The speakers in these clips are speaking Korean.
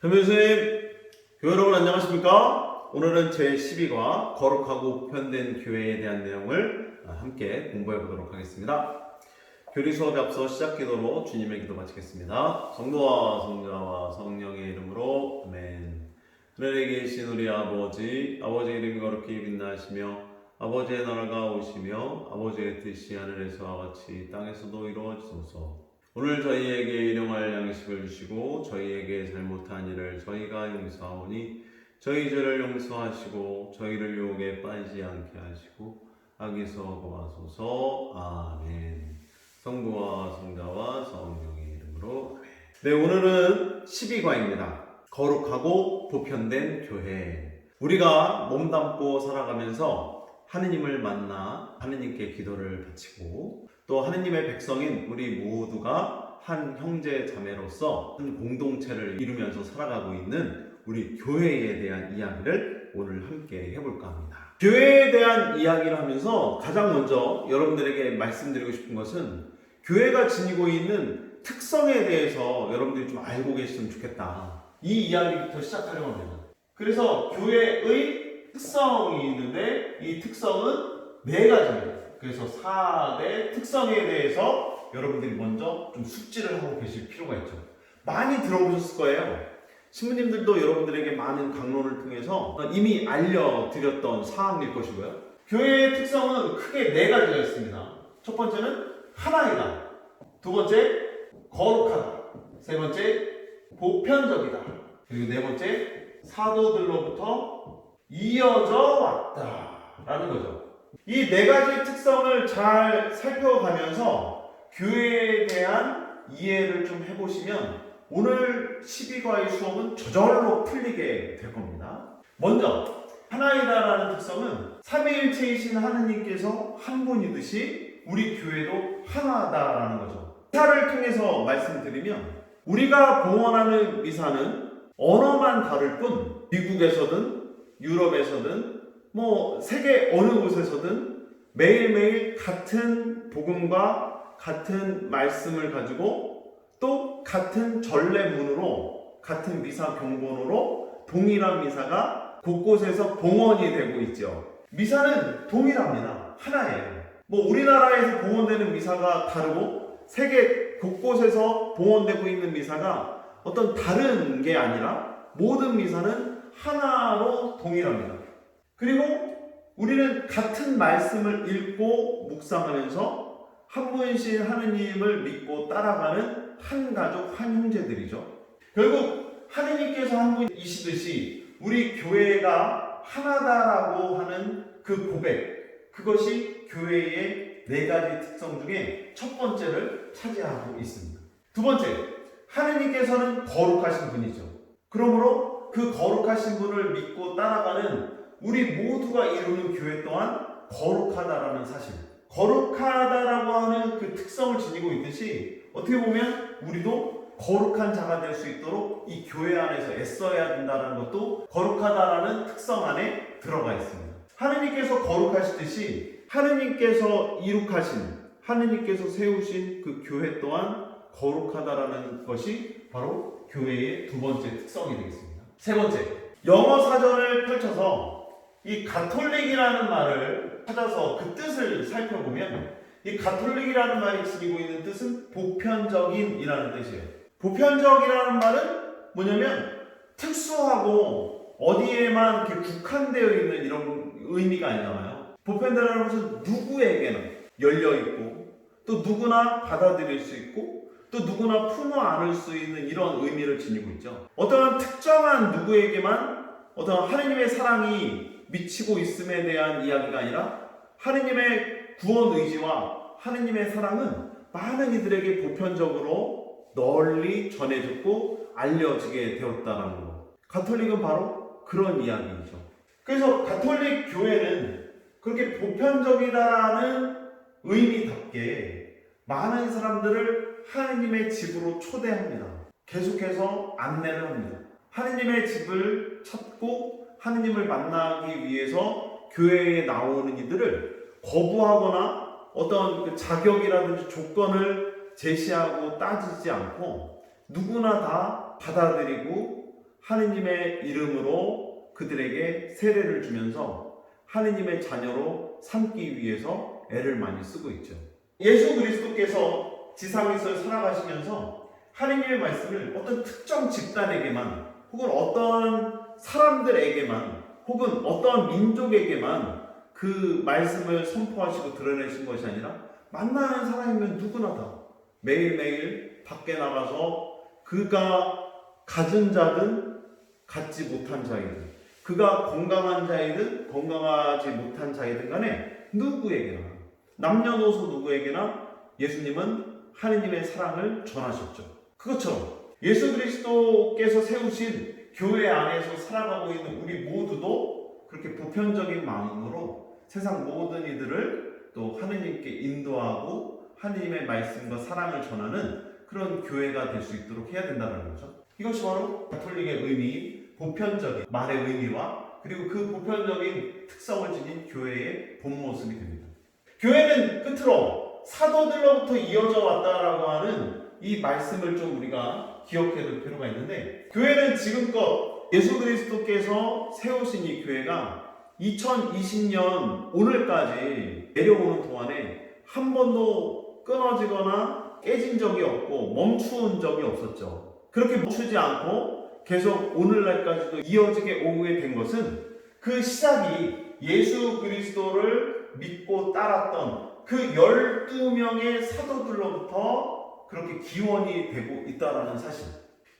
현민수님, 교회 여러분 안녕하십니까? 오늘은 제12과 거룩하고 보편된 교회에 대한 내용을 함께 공부해 보도록 하겠습니다. 교리 수업에 앞서 시작 기도로 주님의 기도 마치겠습니다. 성부와 성자와 성령의 이름으로 아멘. 하늘에 계신 우리 아버지, 아버지의 이름이 거룩히 빛나시며 아버지의 나라가 오시며 아버지의 뜻이 하늘에서와 같이 땅에서도 이루어지소서. 오늘 저희에게 일용할 양식을 주시고 저희에게 잘못한 일을 저희가 용서하오니 저희 죄를 용서하시고 저희를 유혹에 빠지지 않게 하시고 악에서 구하소서. 아멘. 성부와 성자와 성령의 이름으로 아멘. 네, 오늘은 12과입니다. 거룩하고 보편된 교회. 우리가 몸담고 살아가면서 하느님을 만나 하느님께 기도를 바치고 또 하느님의 백성인 우리 모두가 한 형제 자매로서 한 공동체를 이루면서 살아가고 있는 우리 교회에 대한 이야기를 오늘 함께 해볼까 합니다. 교회에 대한 이야기를 하면서 가장 먼저 여러분들에게 말씀드리고 싶은 것은 교회가 지니고 있는 특성에 대해서 여러분들이 좀 알고 계시면 좋겠다. 이 이야기부터 시작하려고 합니다. 그래서 교회의 특성이 있는데 이 특성은 4가지입니다. 그래서 4대 특성에 대해서 여러분들이 먼저 좀 숙지를 하고 계실 필요가 있죠. 많이 들어보셨을 거예요. 신부님들도 여러분들에게 많은 강론을 통해서 이미 알려드렸던 사항일 것이고요. 교회의 특성은 크게 4가지가 있습니다. 첫 번째는 하나이다. 두 번째, 거룩하다. 세 번째, 보편적이다. 그리고 네 번째, 사도들로부터 이어져 왔다라는 거죠. 이 4가지 특성을 잘 살펴가면서 교회에 대한 이해를 좀 해보시면 오늘 12과의 수업은 저절로 풀리게 될 겁니다. 먼저 하나이다라는 특성은 삼위일체이신 하느님께서 한 분이듯이 우리 교회도 하나다라는 거죠. 미사를 통해서 말씀드리면 우리가 봉헌하는 미사는 언어만 다를 뿐 미국에서든 유럽에서든 세계 어느 곳에서든 매일매일 같은 복음과 같은 말씀을 가지고 또 같은 전례문으로 같은 미사 경본으로 동일한 미사가 곳곳에서 봉헌이 되고 있죠. 미사는 동일합니다. 하나예요. 우리나라에서 봉헌되는 미사가 다르고 세계 곳곳에서 봉헌되고 있는 미사가 어떤 다른 게 아니라 모든 미사는 하나로 동일합니다. 그리고 우리는 같은 말씀을 읽고 묵상하면서 한 분이신 하느님을 믿고 따라가는 한 가족, 한 형제들이죠. 결국 하느님께서 한 분이시듯이 우리 교회가 하나다라고 하는 그 고백, 그것이 교회의 4가지 특성 중에 첫 번째를 차지하고 있습니다. 두 번째, 하느님께서는 거룩하신 분이죠. 그러므로 그 거룩하신 분을 믿고 따라가는 우리 모두가 이루는 교회 또한 거룩하다라는 사실, 거룩하다라고 하는 그 특성을 지니고 있듯이 어떻게 보면 우리도 거룩한 자가 될 수 있도록 이 교회 안에서 애써야 된다는 것도 거룩하다라는 특성 안에 들어가 있습니다. 하느님께서 거룩하시듯이 하느님께서 이룩하신, 하느님께서 세우신 그 교회 또한 거룩하다라는 것이 바로 교회의 두 번째 특성이 되겠습니다. 세 번째, 영어 사전을 펼쳐서 이 가톨릭이라는 말을 찾아서 그 뜻을 살펴보면 이 가톨릭이라는 말이 지니고 있는 뜻은 보편적인이라는 뜻이에요. 보편적이라는 말은 뭐냐면 특수하고 어디에만 이렇게 국한되어 있는 이런 의미가 아니잖아요. 보편되라는 것은 누구에게나 열려있고 또 누구나 받아들일 수 있고 또 누구나 품어 안을 수 있는 이런 의미를 지니고 있죠. 어떠한 특정한 누구에게만 어떤 하느님의 사랑이 미치고 있음에 대한 이야기가 아니라 하느님의 구원 의지와 하느님의 사랑은 많은 이들에게 보편적으로 널리 전해졌고 알려지게 되었다는 것. 가톨릭은 바로 그런 이야기이죠. 그래서 가톨릭 교회는 그렇게 보편적이다라는 의미답게 많은 사람들을 하느님의 집으로 초대합니다. 계속해서 안내를 합니다. 하느님의 집을 찾고 하느님을 만나기 위해서 교회에 나오는 이들을 거부하거나 어떤 그 자격이라든지 조건을 제시하고 따지지 않고 누구나 다 받아들이고 하느님의 이름으로 그들에게 세례를 주면서 하느님의 자녀로 삼기 위해서 애를 많이 쓰고 있죠. 예수 그리스도께서 지상에서 살아가시면서 하느님의 말씀을 어떤 특정 집단에게만 혹은 어떤 사람들에게만 혹은 어떤 민족에게만 그 말씀을 선포하시고 드러내신 것이 아니라 만나는 사람이면 누구나 다 매일매일 밖에 나가서 그가 가진 자든 갖지 못한 자이든 그가 건강한 자이든 건강하지 못한 자이든 간에 누구에게나 남녀노소 누구에게나 예수님은 하느님의 사랑을 전하셨죠. 그것처럼 예수 그리스도께서 세우신 교회 안에서 살아가고 있는 우리 모두도 그렇게 보편적인 마음으로 세상 모든 이들을 또 하느님께 인도하고 하느님의 말씀과 사랑을 전하는 그런 교회가 될 수 있도록 해야 된다는 거죠. 이것이 바로 가톨릭의 의미, 보편적인 말의 의미와 그리고 그 보편적인 특성을 지닌 교회의 본 모습이 됩니다. 교회는 끝으로 사도들로부터 이어져 왔다라고 하는 이 말씀을 좀 우리가 기억해 둘 필요가 있는데, 교회는 지금껏 예수 그리스도께서 세우신 이 교회가 2020년 오늘까지 내려오는 동안에 한 번도 끊어지거나 깨진 적이 없고 멈춘 적이 없었죠. 그렇게 멈추지 않고 계속 오늘날까지도 이어지게 오게 된 것은 그 시작이 예수 그리스도를 믿고 따랐던 그 12명의 사도들로부터 그렇게 기원이 되고 있다는 사실.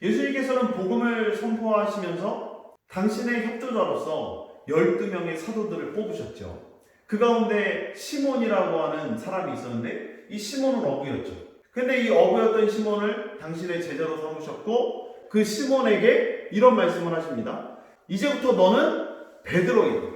예수님께서는 복음을 선포하시면서 당신의 협조자로서 12명의 사도들을 뽑으셨죠. 그 가운데 시몬이라고 하는 사람이 있었는데 이 시몬은 어부였죠. 근데 이 어부였던 시몬을 당신의 제자로 삼으셨고 그 시몬에게 이런 말씀을 하십니다. 이제부터 너는 베드로이다.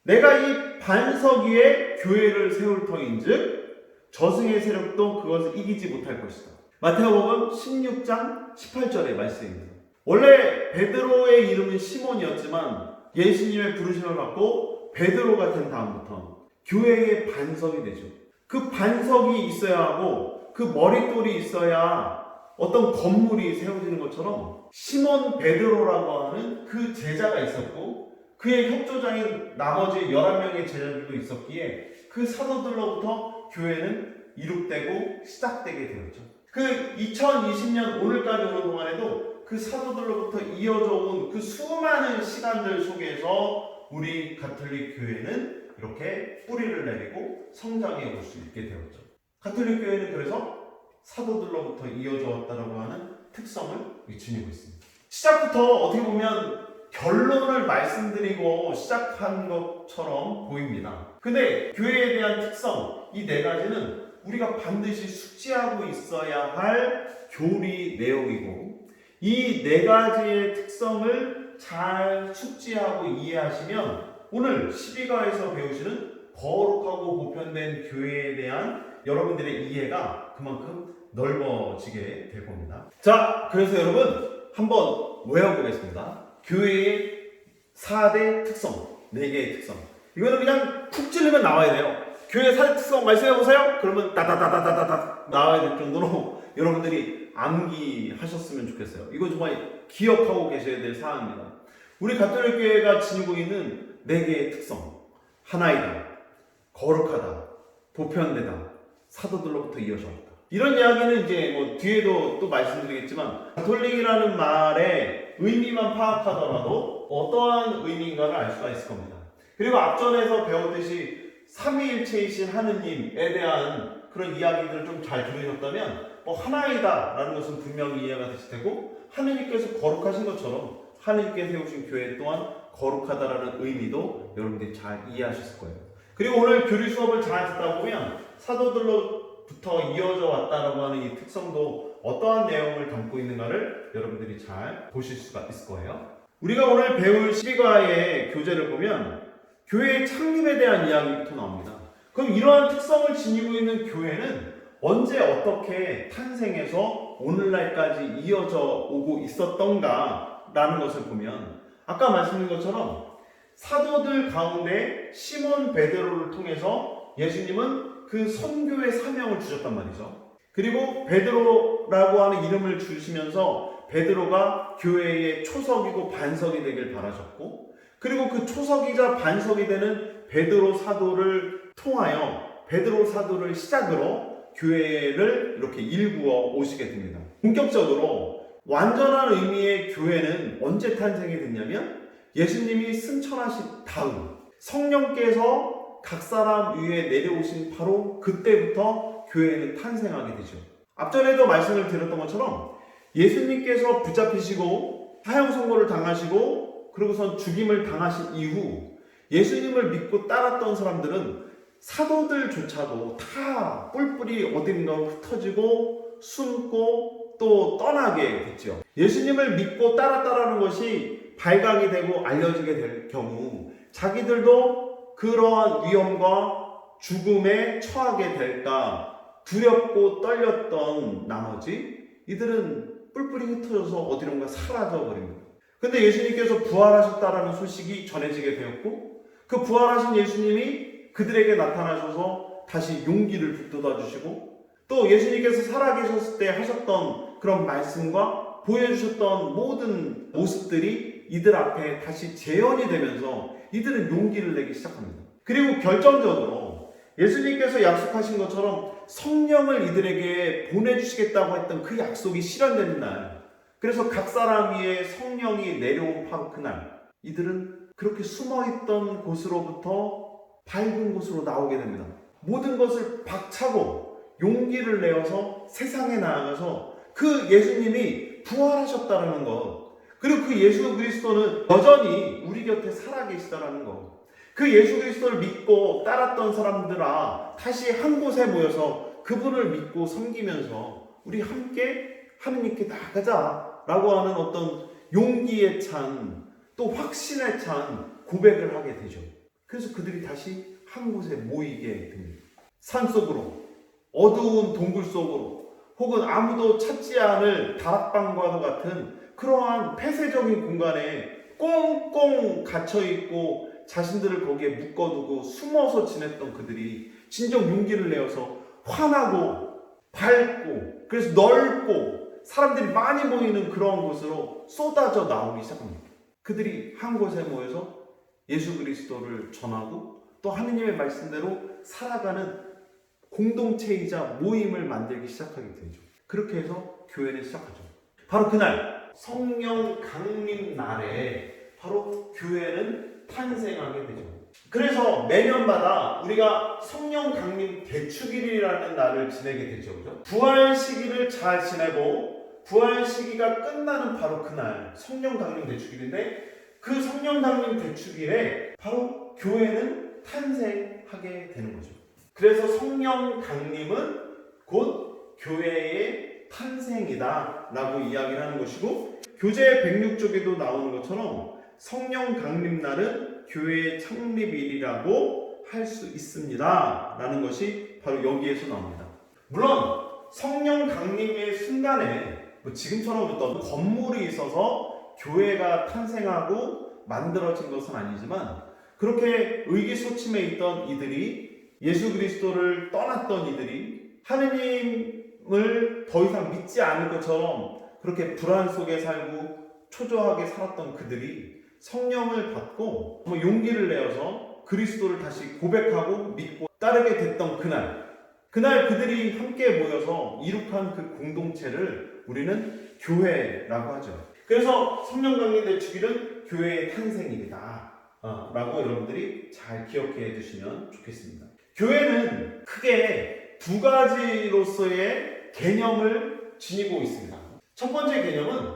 내가 이 반석 위에 교회를 세울 터인즉 저승의 세력도 그것을 이기지 못할 것이다. 마태복음 16장 18절의 말씀입니다. 원래 베드로의 이름은 시몬이었지만 예수님의 부르심을 받고 베드로가 된 다음부터 교회의 반석이 되죠. 그 반석이 있어야 하고 그 머릿돌이 있어야 어떤 건물이 세워지는 것처럼 시몬 베드로라고 하는 그 제자가 있었고 그의 협조자인 나머지 11명의 제자들도 있었기에 그 사도들로부터 교회는 이룩되고 시작되게 되었죠. 그 2020년 오늘까지 오는 동안에도 그 사도들로부터 이어져 온 그 수많은 시간들 속에서 우리 가톨릭 교회는 이렇게 뿌리를 내리고 성장해 올 수 있게 되었죠. 가톨릭 교회는 그래서 사도들로부터 이어져 왔다고 하는 특성을 지니고 있습니다. 시작부터 어떻게 보면 결론을 말씀드리고 시작한 것처럼 보입니다. 근데 교회에 대한 특성, 이 네 가지는 우리가 반드시 숙지하고 있어야 할 교리 내용이고 이 네 가지의 특성을 잘 숙지하고 이해하시면 오늘 12가에서 배우시는 거룩하고 보편된 교회에 대한 여러분들의 이해가 그만큼 넓어지게 될 겁니다. 자, 그래서 여러분 한번 외워보겠습니다. 교회의 4대 특성, 4개의 특성. 이거는 그냥 푹 찌르면 나와야 돼요. 교회의 4대 특성 말씀해보세요. 그러면 따다다다다다다 나와야 될 정도로 여러분들이 암기하셨으면 좋겠어요. 이건 정말 기억하고 계셔야 될 사항입니다. 우리 가톨릭 교회가 지니고 있는 4개의 특성. 하나이다, 거룩하다, 보편되다, 사도들로부터 이어져 왔다. 이런 이야기는 이제 뭐 뒤에도 또 말씀드리겠지만 가톨릭이라는 말의 의미만 파악하더라도 어떠한 의미인가를 알 수가 있을 겁니다. 그리고 앞전에서 배웠듯이 삼위일체이신 하느님에 대한 그런 이야기들을 좀 잘 들으셨다면 하나이다 라는 것은 분명히 이해가 되실 테고 하느님께서 거룩하신 것처럼 하느님께 세우신 교회 또한 거룩하다라는 의미도 여러분들이 잘 이해하셨을 거예요. 그리고 오늘 교리 수업을 잘 듣다 보면 사도들로부터 이어져 왔다라고 하는 이 특성도 어떠한 내용을 담고 있는가를 여러분들이 잘 보실 수가 있을 거예요. 우리가 오늘 배울 12과의 교재를 보면 교회의 창립에 대한 이야기부터 나옵니다. 그럼 이러한 특성을 지니고 있는 교회는 언제 어떻게 탄생해서 오늘날까지 이어져 오고 있었던가 라는 것을 보면 아까 말씀드린 것처럼 사도들 가운데 시몬 베드로를 통해서 예수님은 그 선교의 사명을 주셨단 말이죠. 그리고 베드로라고 하는 이름을 주시면서 베드로가 교회의 초석이고 반석이 되길 바라셨고, 그리고 그 초석이자 반석이 되는 베드로 사도를 통하여 베드로 사도를 시작으로 교회를 이렇게 일구어 오시게 됩니다. 본격적으로 완전한 의미의 교회는 언제 탄생이 됐냐면 예수님이 승천하신 다음 성령께서 각 사람 위에 내려오신 바로 그때부터 교회는 탄생하게 되죠. 앞전에도 말씀을 드렸던 것처럼 예수님께서 붙잡히시고 사형 선고를 당하시고 그러고선 죽임을 당하신 이후 예수님을 믿고 따랐던 사람들은 사도들조차도 다 뿔뿔이 어딘가로 흩어지고 숨고 또 떠나게 됐죠. 예수님을 믿고 따랐다라는 것이 발각이 되고 알려지게 될 경우 자기들도 그러한 위험과 죽음에 처하게 될까 두렵고 떨렸던 나머지 이들은 뿔뿔이 흩어져서 어디론가 사라져 버립니다. 근데 예수님께서 부활하셨다라는 소식이 전해지게 되었고 그 부활하신 예수님이 그들에게 나타나셔서 다시 용기를 북돋아 주시고 또 예수님께서 살아계셨을 때 하셨던 그런 말씀과 보여주셨던 모든 모습들이 이들 앞에 다시 재현이 되면서 이들은 용기를 내기 시작합니다. 그리고 결정적으로 예수님께서 약속하신 것처럼 성령을 이들에게 보내주시겠다고 했던 그 약속이 실현되는 날, 그래서 각 사람 위에 성령이 내려온 바로 그날 이들은 그렇게 숨어있던 곳으로부터 밝은 곳으로 나오게 됩니다. 모든 것을 박차고 용기를 내어서 세상에 나아가서 그 예수님이 부활하셨다는 것, 그리고 그 예수 그리스도는 여전히 우리 곁에 살아계시다는 것, 그 예수 그리스도를 믿고 따랐던 사람들아 다시 한 곳에 모여서 그분을 믿고 섬기면서 우리 함께 하느님께 나아가자 라고 하는 어떤 용기에 찬 또 확신에 찬 고백을 하게 되죠. 그래서 그들이 다시 한 곳에 모이게 됩니다. 산속으로, 어두운 동굴 속으로, 혹은 아무도 찾지 않을 다락방과도 같은 그러한 폐쇄적인 공간에 꽁꽁 갇혀있고 자신들을 거기에 묶어두고 숨어서 지냈던 그들이 진정 용기를 내어서 환하고 밝고 그래서 넓고 사람들이 많이 모이는 그런 곳으로 쏟아져 나오기 시작합니다. 그들이 한 곳에 모여서 예수 그리스도를 전하고 또 하느님의 말씀대로 살아가는 공동체이자 모임을 만들기 시작하게 되죠. 그렇게 해서 교회는 시작하죠. 바로 그날 성령 강림 날에 바로 교회는 탄생하게 되죠. 그래서 매년마다 우리가 성령 강림 대축일이라는 날을 지내게 되죠. 그죠? 부활 시기를 잘 지내고 부활 시기가 끝나는 바로 그날 성령 강림 대축일인데 그 성령 강림 대축일에 바로 교회는 탄생하게 되는 거죠. 그래서 성령 강림은 곧 교회의 탄생이다 라고 이야기를 하는 것이고 교재 106쪽에도 나오는 것처럼 성령 강림날은 교회의 창립일이라고 할 수 있습니다 라는 것이 바로 여기에서 나옵니다. 물론 성령 강림의 순간에 지금처럼 어떤 건물이 있어서 교회가 탄생하고 만들어진 것은 아니지만 그렇게 의기소침해 있던 이들이 예수 그리스도를 떠났던 이들이 하느님을 더 이상 믿지 않을 것처럼 그렇게 불안 속에 살고 초조하게 살았던 그들이 성령을 받고 용기를 내어서 그리스도를 다시 고백하고 믿고 따르게 됐던 그날 그들이 함께 모여서 이룩한 그 공동체를 우리는 교회라고 하죠. 그래서 성령 강림 대축일은 교회의 탄생일이다 라고 여러분들이 잘 기억해 두시면 좋겠습니다. 교회는 크게 두 가지로서의 개념을 지니고 있습니다. 첫 번째 개념은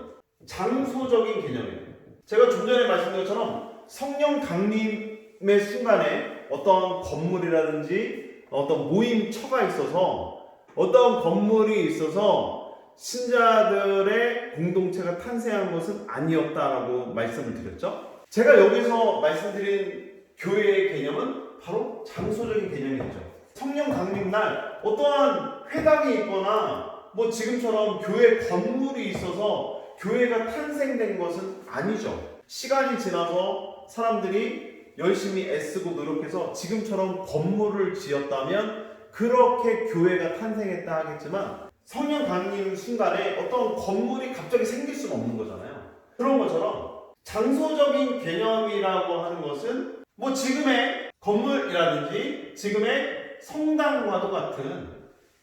장소적인 개념이에요. 제가 좀 전에 말씀드린 것처럼 성령 강림의 순간에 어떤 건물이라든지 어떤 모임처가 있어서 어떤 건물이 있어서 신자들의 공동체가 탄생한 것은 아니었다라고 말씀을 드렸죠. 제가 여기서 말씀드린 교회의 개념은 바로 장소적인 개념이죠. 성령 강림날 어떠한 회당이 있거나 지금처럼 교회 건물이 있어서 교회가 탄생된 것은 아니죠. 시간이 지나서 사람들이 열심히 애쓰고 노력해서 지금처럼 건물을 지었다면 그렇게 교회가 탄생했다 하겠지만 성령 강림 순간에 어떤 건물이 갑자기 생길 수는 없는 거잖아요. 그런 것처럼 장소적인 개념이라고 하는 것은 뭐 지금의 건물이라든지 지금의 성당과도 같은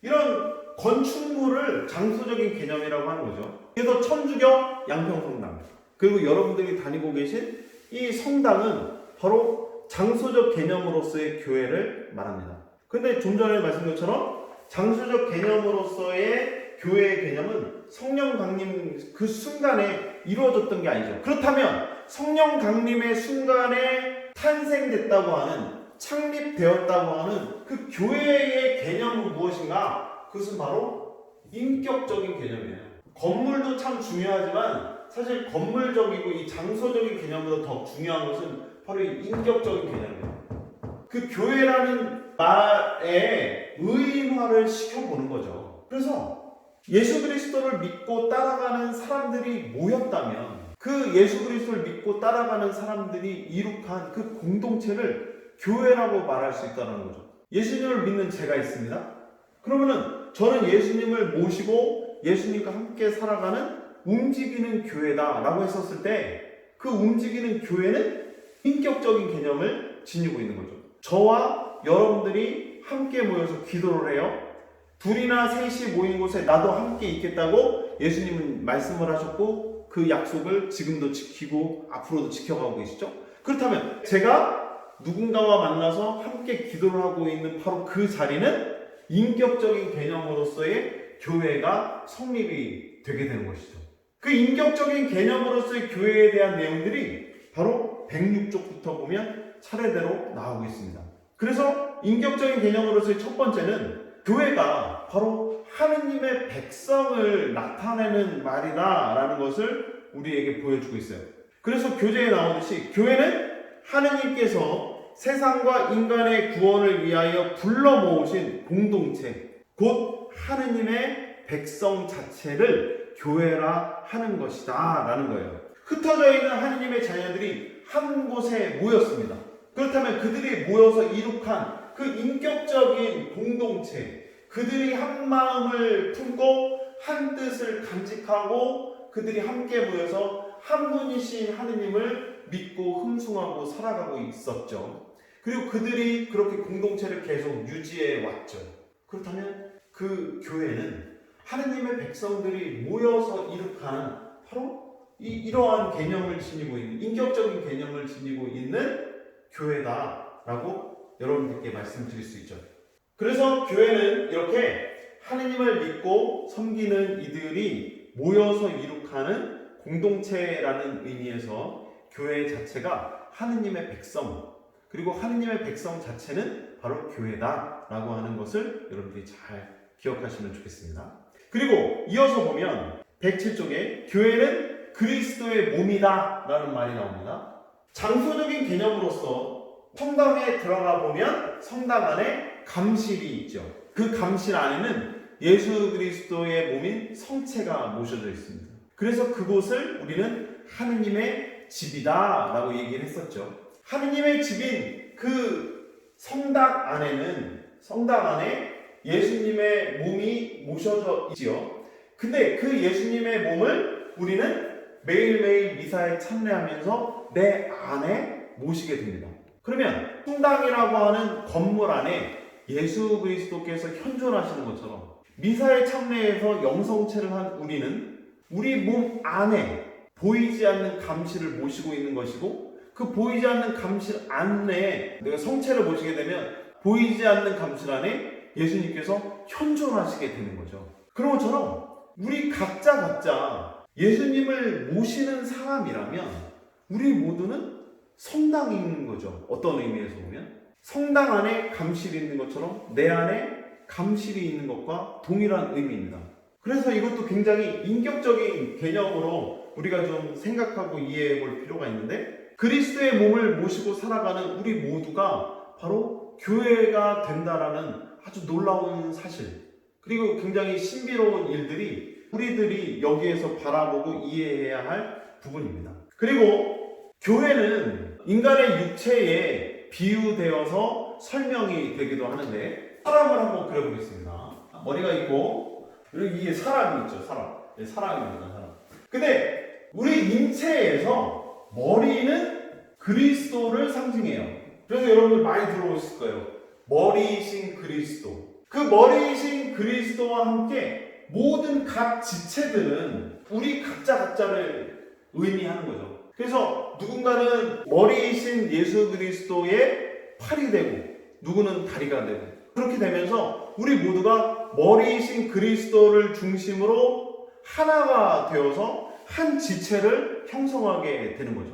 이런 건축물을 장소적인 개념이라고 하는 거죠. 그래서 천주교 양평성당, 그리고 여러분들이 다니고 계신 이 성당은 바로 장소적 개념으로서의 교회를 말합니다. 근데 좀 전에 말씀드린 것처럼 장소적 개념으로서의 교회의 개념은 성령 강림 그 순간에 이루어졌던 게 아니죠. 그렇다면 성령 강림의 순간에 탄생됐다고 하는, 창립되었다고 하는 그 교회의 개념은 무엇인가? 그것은 바로 인격적인 개념이에요. 건물도 참 중요하지만 사실 건물적이고 이 장소적인 개념보다 더 중요한 것은 바로 이 인격적인 개념이에요. 그 교회라는 말에 의인화를 시켜보는 거죠. 그래서 예수 그리스도를 믿고 따라가는 사람들이 모였다면 그 예수 그리스도를 믿고 따라가는 사람들이 이룩한 그 공동체를 교회라고 말할 수 있다는 거죠. 예수님을 믿는 제가 있습니다. 그러면은 저는 예수님을 모시고 예수님과 함께 살아가는 움직이는 교회다라고 했었을 때 그 움직이는 교회는 인격적인 개념을 지니고 있는 거죠. 저와 여러분들이 함께 모여서 기도를 해요. 둘이나 셋이 모인 곳에 나도 함께 있겠다고 예수님은 말씀을 하셨고 그 약속을 지금도 지키고 앞으로도 지켜가고 계시죠. 그렇다면 제가 누군가와 만나서 함께 기도를 하고 있는 바로 그 자리는 인격적인 개념으로서의 교회가 성립이 되게 되는 것이죠. 그 인격적인 개념으로서의 교회에 대한 내용들이 바로 106쪽부터 보면 차례대로 나오고 있습니다. 그래서 인격적인 개념으로서의 첫 번째는 교회가 바로 하느님의 백성을 나타내는 말이다라는 것을 우리에게 보여주고 있어요. 그래서 교재에 나오듯이 교회는 하느님께서 세상과 인간의 구원을 위하여 불러 모으신 공동체, 곧 하느님의 백성 자체를 교회라 하는 것이다 라는 거예요. 흩어져 있는 하느님의 자녀들이 한 곳에 모였습니다. 그렇다면 그들이 모여서 이룩한 그 인격적인 공동체, 그들이 한 마음을 품고 한 뜻을 간직하고 그들이 함께 모여서 한 분이신 하느님을 믿고 흠숭하고 살아가고 있었죠. 그리고 그들이 그렇게 공동체를 계속 유지해 왔죠. 그렇다면 그 교회는 하느님의 백성들이 모여서 이룩하는 바로 이러한 개념을 지니고 있는, 인격적인 개념을 지니고 있는 교회다라고 여러분들께 말씀드릴 수 있죠. 그래서 교회는 이렇게 하느님을 믿고 섬기는 이들이 모여서 이룩하는 공동체라는 의미에서 교회 자체가 하느님의 백성, 그리고 하느님의 백성 자체는 바로 교회다라고 하는 것을 여러분들이 잘 기억하시면 좋겠습니다. 그리고 이어서 보면 107쪽에 교회는 그리스도의 몸이다 라는 말이 나옵니다. 장소적인 개념으로서 성당에 들어가 보면 성당 안에 감실이 있죠. 그 감실 안에는 예수 그리스도의 몸인 성체가 모셔져 있습니다. 그래서 그곳을 우리는 하느님의 집이다 라고 얘기를 했었죠. 하느님의 집인 그 성당 안에 예수님의 몸이 모셔져 있지요. 근데 그 예수님의 몸을 우리는 매일매일 미사에 참여하면서 내 안에 모시게 됩니다. 그러면 성당이라고 하는 건물 안에 예수 그리스도께서 현존하시는 것처럼 미사에 참여해서 영성체를 한 우리는 우리 몸 안에 보이지 않는 감실을 모시고 있는 것이고, 그 보이지 않는 감실 안에 내가 성체를 모시게 되면 보이지 않는 감실 안에 예수님께서 현존하시게 되는 거죠. 그런 것처럼 우리 각자 예수님을 모시는 사람이라면 우리 모두는 성당인 거죠. 어떤 의미에서 보면 성당 안에 감실이 있는 것처럼 내 안에 감실이 있는 것과 동일한 의미입니다. 그래서 이것도 굉장히 인격적인 개념으로 우리가 좀 생각하고 이해해 볼 필요가 있는데, 그리스도의 몸을 모시고 살아가는 우리 모두가 바로 교회가 된다라는 아주 놀라운 사실, 그리고 굉장히 신비로운 일들이 우리들이 여기에서 바라보고 이해해야 할 부분입니다. 그리고 교회는 인간의 육체에 비유되어서 설명이 되기도 하는데, 사람을 한번 그려보겠습니다. 머리가 있고 이게 사람이 있죠, 사람. 사람입니다, 사람. 근데 우리 인체에서 머리는 그리스도를 상징해요. 그래서 여러분들 많이 들어보셨을 거예요. 머리이신 그리스도. 그 머리이신 그리스도와 함께 모든 각 지체들은 우리 각자를 의미하는 거죠. 그래서 누군가는 머리이신 예수 그리스도의 팔이 되고 누구는 다리가 되고 그렇게 되면서 우리 모두가 머리이신 그리스도를 중심으로 하나가 되어서 한 지체를 형성하게 되는 거죠.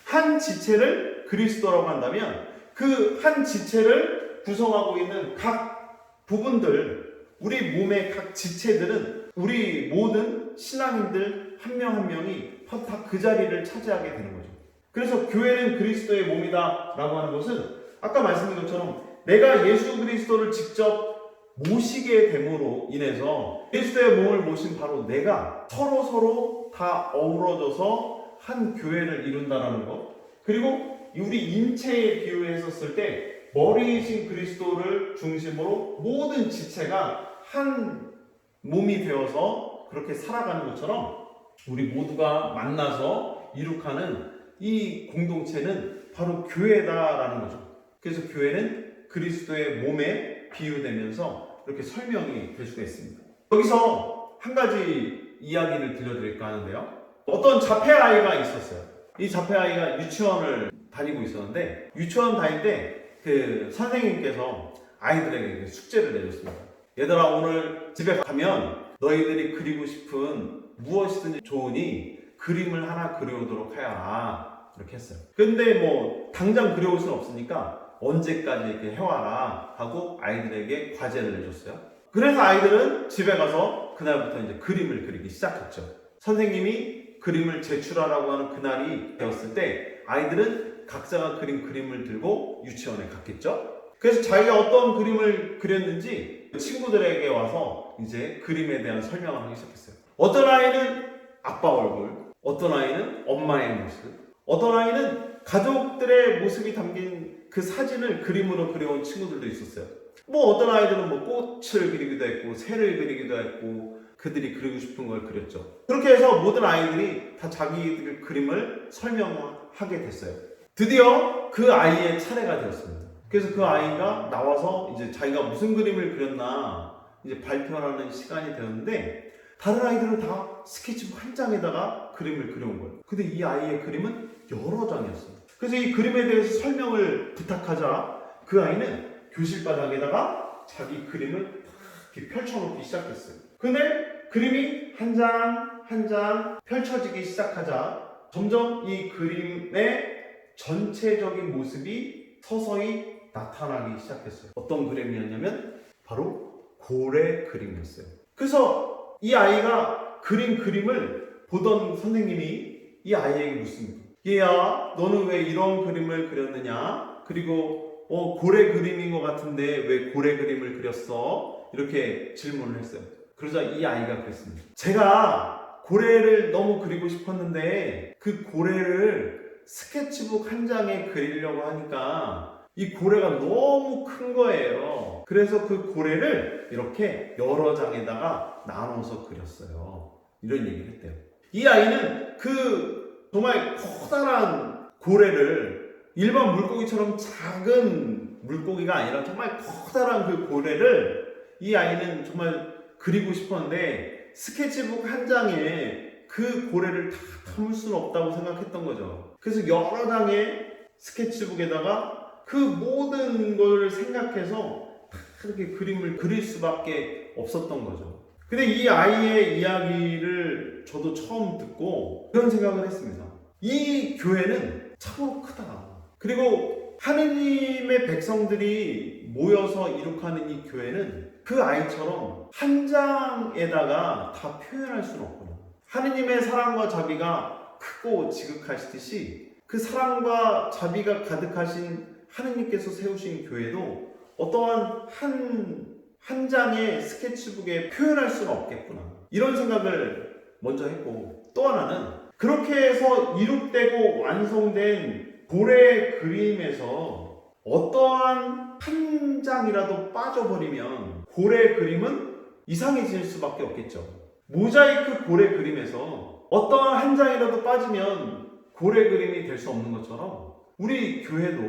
한 지체를 그리스도라고 한다면 그 한 지체를 구성하고 있는 각 부분들, 우리 몸의 각 지체들은 우리 모든 신앙인들 한 명 한 명이 다 그 자리를 차지하게 되는 거죠. 그래서 교회는 그리스도의 몸이다 라고 하는 것은 아까 말씀드린 것처럼 내가 예수 그리스도를 직접 모시게 됨으로 인해서 그리스도의 몸을 모신 바로 내가 서로 다 어우러져서 한 교회를 이룬다라는 것. 그리고 우리 인체에 비유했었을 때 머리이신 그리스도를 중심으로 모든 지체가 한 몸이 되어서 그렇게 살아가는 것처럼 우리 모두가 만나서 이룩하는 이 공동체는 바로 교회다라는 거죠. 그래서 교회는 그리스도의 몸에 비유되면서 이렇게 설명이 될 수가 있습니다. 여기서 한 가지 이야기를 들려드릴까 하는데요. 어떤 자폐아이가 있었어요. 이 자폐아이가 유치원을 다니고 있었는데 유치원 다닐 때 그 선생님께서 아이들에게 숙제를 내줬습니다. 얘들아, 오늘 집에 가면 너희들이 그리고 싶은 무엇이든지 좋으니 그림을 하나 그려오도록 하여라. 이렇게 했어요. 근데 뭐 당장 그려올 수는 없으니까 언제까지 이렇게 해와라 하고 아이들에게 과제를 내줬어요. 그래서 아이들은 집에 가서 그날부터 이제 그림을 그리기 시작했죠. 선생님이 그림을 제출하라고 하는 그날이 되었을 때 아이들은 각자가 그린 그림을 들고 유치원에 갔겠죠. 그래서 자기가 어떤 그림을 그렸는지 친구들에게 와서 이제 그림에 대한 설명을 하기 시작했어요. 어떤 아이는 아빠 얼굴, 어떤 아이는 엄마의 모습, 어떤 아이는 가족들의 모습이 담긴 그 사진을 그림으로 그려온 친구들도 있었어요. 뭐 어떤 아이들은 뭐 꽃을 그리기도 했고 새를 그리기도 했고 그들이 그리고 싶은 걸 그렸죠. 그렇게 해서 모든 아이들이 다 자기들 그림을 설명하게 됐어요. 드디어 그 아이의 차례가 되었습니다. 그래서 그 아이가 나와서 이제 자기가 무슨 그림을 그렸나 이제 발표하는 시간이 되었는데 다른 아이들은 다 스케치북 한 장에다가 그림을 그려온 거예요. 근데 이 아이의 그림은 여러 장이었어요. 그래서 이 그림에 대해서 설명을 부탁하자 그 아이는 교실 바닥에다가 자기 그림을 이렇게 펼쳐놓기 시작했어요. 근데 그림이 한 장 한 장 펼쳐지기 시작하자 점점 이 그림의 전체적인 모습이 서서히 나타나기 시작했어요. 어떤 그림이었냐면 바로 고래 그림이었어요. 그래서 이 아이가 그린 그림을 보던 선생님이 이 아이에게 묻습니다. 얘야, 너는 왜 이런 그림을 그렸느냐? 그리고 고래 그림인 것 같은데 왜 고래 그림을 그렸어? 이렇게 질문을 했어요. 그러자 이 아이가 그랬습니다. 제가 고래를 너무 그리고 싶었는데 그 고래를 스케치북 한 장에 그리려고 하니까 이 고래가 너무 큰 거예요. 그래서 그 고래를 이렇게 여러 장에다가 나눠서 그렸어요. 이런 얘기를 했대요. 이 아이는 그 정말 커다란 고래를 일반 물고기처럼 작은 물고기가 아니라 정말 커다란 그 고래를 이 아이는 정말 그리고 싶었는데 스케치북 한 장에 그 고래를 다 담을 수는 없다고 생각했던 거죠. 그래서 여러 장의 스케치북에다가 그 모든 걸 생각해서 그렇게 그림을 그릴 수밖에 없었던 거죠. 근데 이 아이의 이야기를 저도 처음 듣고 그런 생각을 했습니다. 이 교회는 참으로 크다. 그리고 하느님의 백성들이 모여서 이룩하는 이 교회는 그 아이처럼 한 장에다가 다 표현할 수는 없구나. 하느님의 사랑과 자비가 크고 지극하시듯이 그 사랑과 자비가 가득하신 하느님께서 세우신 교회도 어떠한 한 장의 스케치북에 표현할 수는 없겠구나. 이런 생각을 먼저 했고 또 하나는 그렇게 해서 이룩되고 완성된 고래 그림에서 어떠한 한 장이라도 빠져버리면 고래 그림은 이상해질 수밖에 없겠죠. 모자이크 고래 그림에서 어떠한 한 장이라도 빠지면 고래 그림이 될 수 없는 것처럼 우리 교회도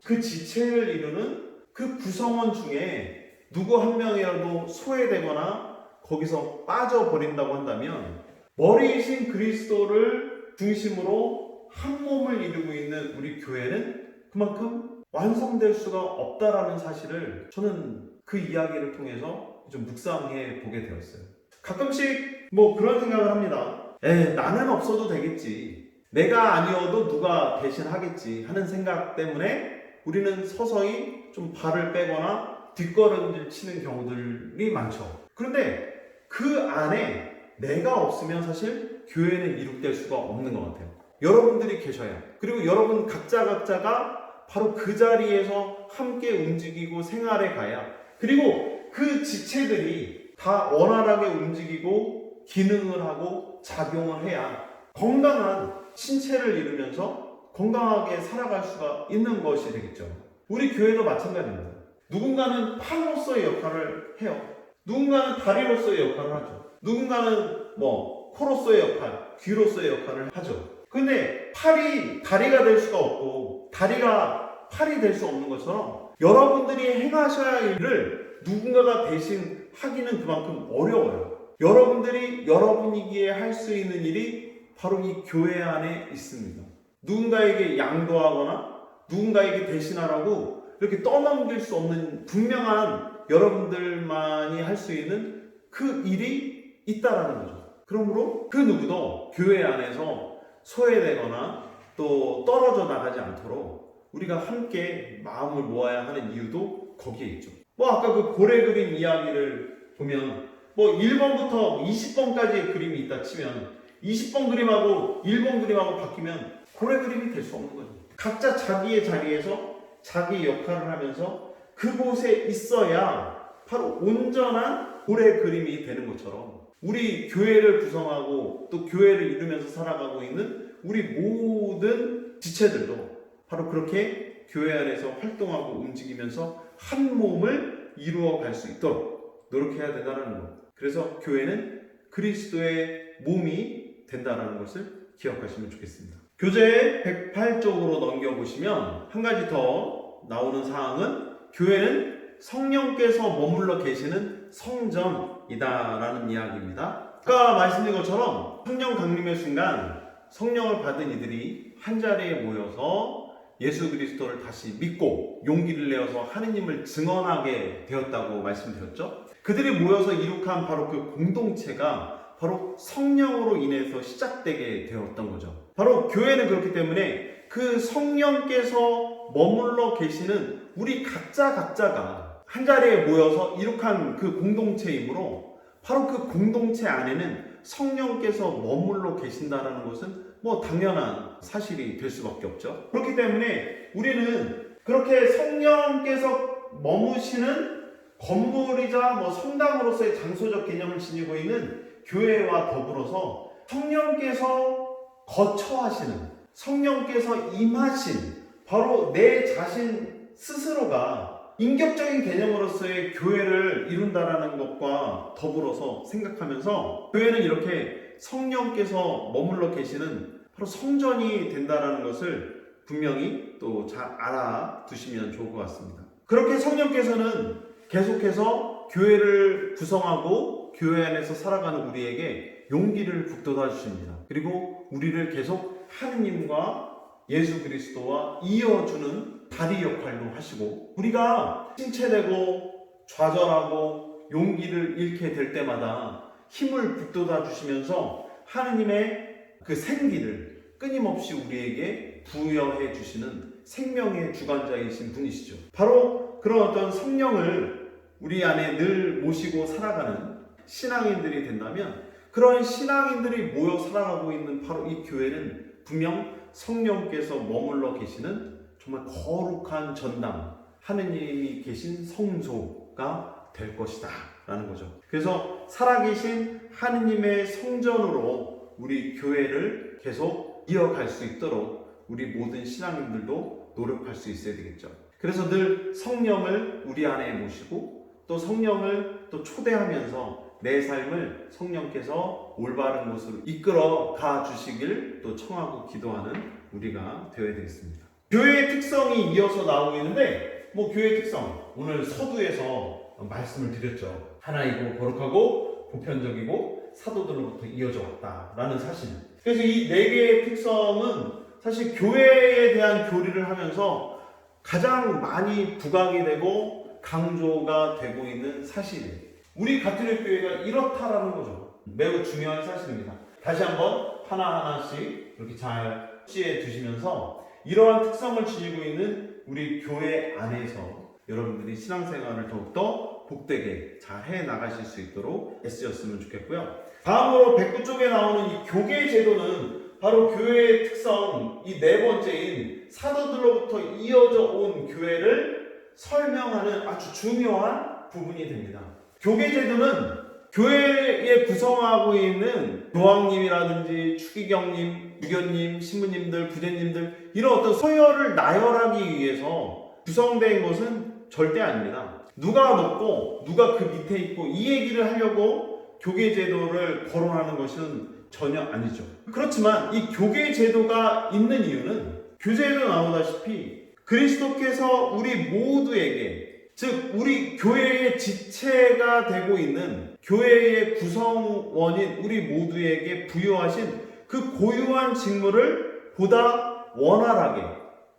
그 지체를 이루는 그 구성원 중에 누구 한 명이라도 소외되거나 거기서 빠져버린다고 한다면 머리이신 그리스도를 중심으로 한 몸을 이루고 있는 우리 교회는 그만큼 완성될 수가 없다라는 사실을 저는 그 이야기를 통해서 좀 묵상해 보게 되었어요. 가끔씩 뭐 그런 생각을 합니다. 나는 없어도 되겠지. 내가 아니어도 누가 대신 하겠지 하는 생각 때문에 우리는 서서히 좀 발을 빼거나 뒷걸음질 치는 경우들이 많죠. 그런데 그 안에 내가 없으면 사실 교회는 이룩될 수가 없는 것 같아요. 여러분들이 계셔야, 그리고 여러분 각자가 바로 그 자리에서 함께 움직이고 생활해 가야, 그리고 그 지체들이 다 원활하게 움직이고 기능을 하고 작용을 해야 건강한 신체를 이루면서 건강하게 살아갈 수가 있는 것이 되겠죠. 우리 교회도 마찬가지입니다. 누군가는 팔로서의 역할을 해요. 누군가는 다리로서의 역할을 하죠. 누군가는 코로서의 역할, 귀로서의 역할을 하죠. 근데 팔이 다리가 될 수가 없고 다리가 팔이 될 수 없는 것처럼 여러분들이 행하셔야 할 일을 누군가가 대신 하기는 그만큼 어려워요. 여러분들이 여러분이기에 할 수 있는 일이 바로 이 교회 안에 있습니다. 누군가에게 양도하거나 누군가에게 대신하라고 이렇게 떠넘길 수 없는 분명한 여러분들만이 할 수 있는 그 일이 있다라는 거죠. 그러므로 그 누구도 교회 안에서 소외되거나 또 떨어져 나가지 않도록 우리가 함께 마음을 모아야 하는 이유도 거기에 있죠. 아까 그 고래 그림 이야기를 보면 1번부터 20번까지의 그림이 있다 치면 20번 그림하고 1번 그림하고 바뀌면 고래 그림이 될 수 없는 거죠. 각자 자기의 자리에서 자기 역할을 하면서 그곳에 있어야 바로 온전한 고래 그림이 되는 것처럼 우리 교회를 구성하고 또 교회를 이루면서 살아가고 있는 우리 모든 지체들도 바로 그렇게 교회 안에서 활동하고 움직이면서 한 몸을 이루어 갈 수 있도록 노력해야 된다는 것. 그래서 교회는 그리스도의 몸이 된다는 것을 기억하시면 좋겠습니다. 교재 108쪽으로 넘겨보시면 한 가지 더 나오는 사항은 교회는 성령께서 머물러 계시는 성전이다라는 이야기입니다. 아까 말씀드린 것처럼 성령 강림의 순간 성령을 받은 이들이 한 자리에 모여서 예수 그리스도를 다시 믿고 용기를 내어서 하느님을 증언하게 되었다고 말씀드렸죠. 그들이 모여서 이룩한 바로 그 공동체가 바로 성령으로 인해서 시작되게 되었던 거죠. 바로 교회는 그렇기 때문에 그 성령께서 머물러 계시는 우리 각자가 한 자리에 모여서 이룩한 그 공동체이므로 바로 그 공동체 안에는 성령께서 머물러 계신다는 것은 당연한 사실이 될 수밖에 없죠. 그렇기 때문에 우리는 그렇게 성령께서 머무시는 건물이자 성당으로서의 장소적 개념을 지니고 있는 교회와 더불어서 성령께서 거처하시는, 성령께서 임하신 바로 내 자신 스스로가 인격적인 개념으로서의 교회를 이룬다라는 것과 더불어서 생각하면서 교회는 이렇게 성령께서 머물러 계시는 바로 성전이 된다라는 것을 분명히 또 잘 알아두시면 좋을 것 같습니다. 그렇게 성령께서는 계속해서 교회를 구성하고 교회 안에서 살아가는 우리에게 용기를 북돋아 주십니다. 그리고 우리를 계속 하느님과 예수 그리스도와 이어주는 다리 역할도 하시고 우리가 침체되고 좌절하고 용기를 잃게 될 때마다 힘을 북돋아 주시면서 하느님의 그 생기를 끊임없이 우리에게 부여해 주시는 생명의 주관자이신 분이시죠. 바로 그런 어떤 성령을 우리 안에 늘 모시고 살아가는 신앙인들이 된다면 그런 신앙인들이 모여 살아가고 있는 바로 이 교회는 분명 성령께서 머물러 계시는 정말 거룩한 전당, 하느님이 계신 성소가 될 것이다 라는 거죠. 그래서 살아계신 하느님의 성전으로 우리 교회를 계속 이어갈 수 있도록 우리 모든 신앙인들도 노력할 수 있어야 되겠죠. 그래서 늘 성령을 우리 안에 모시고 또 성령을 또 초대하면서 내 삶을 성령께서 올바른 곳으로 이끌어 가 주시길 또 청하고 기도하는 우리가 되어야 되겠습니다. 교회의 특성이 이어서 나오고 있는데 교회의 특성 오늘 서두에서 말씀을 드렸죠. 하나이고 거룩하고 보편적이고 사도들로부터 이어져 왔다라는 사실. 그래서 이 네 개의 특성은 사실 교회에 대한 교리를 하면서 가장 많이 부각이 되고 강조가 되고 있는 사실이에요. 우리 가톨릭 교회가 이렇다라는 거죠. 매우 중요한 사실입니다. 다시 한번 하나하나씩 이렇게 잘 시해 두시면서 이러한 특성을 지니고 있는 우리 교회 안에서 여러분들이 신앙생활을 더욱더 복되게 잘 해나가실 수 있도록 애쓰셨으면 좋겠고요. 다음으로 109쪽에 나오는 이 교계 제도는 바로 교회의 특성 이 네 번째인 사도들로부터 이어져 온 교회를 설명하는 아주 중요한 부분이 됩니다. 교계 제도는 교회에 구성하고 있는 교황님이라든지 추기경님, 유견님, 신부님들, 부제님들 이런 어떤 서열을 나열하기 위해서 구성된 것은 절대 아닙니다. 누가 높고 누가 그 밑에 있고 이 얘기를 하려고 교계 제도를 거론하는 것은 전혀 아니죠. 그렇지만 이 교계 제도가 있는 이유는 교재에도 나오다시피 그리스도께서 우리 모두에게 즉 우리 교회의 지체가 되고 있는 교회의 구성원인 우리 모두에게 부여하신 그 고유한 직무를 보다 원활하게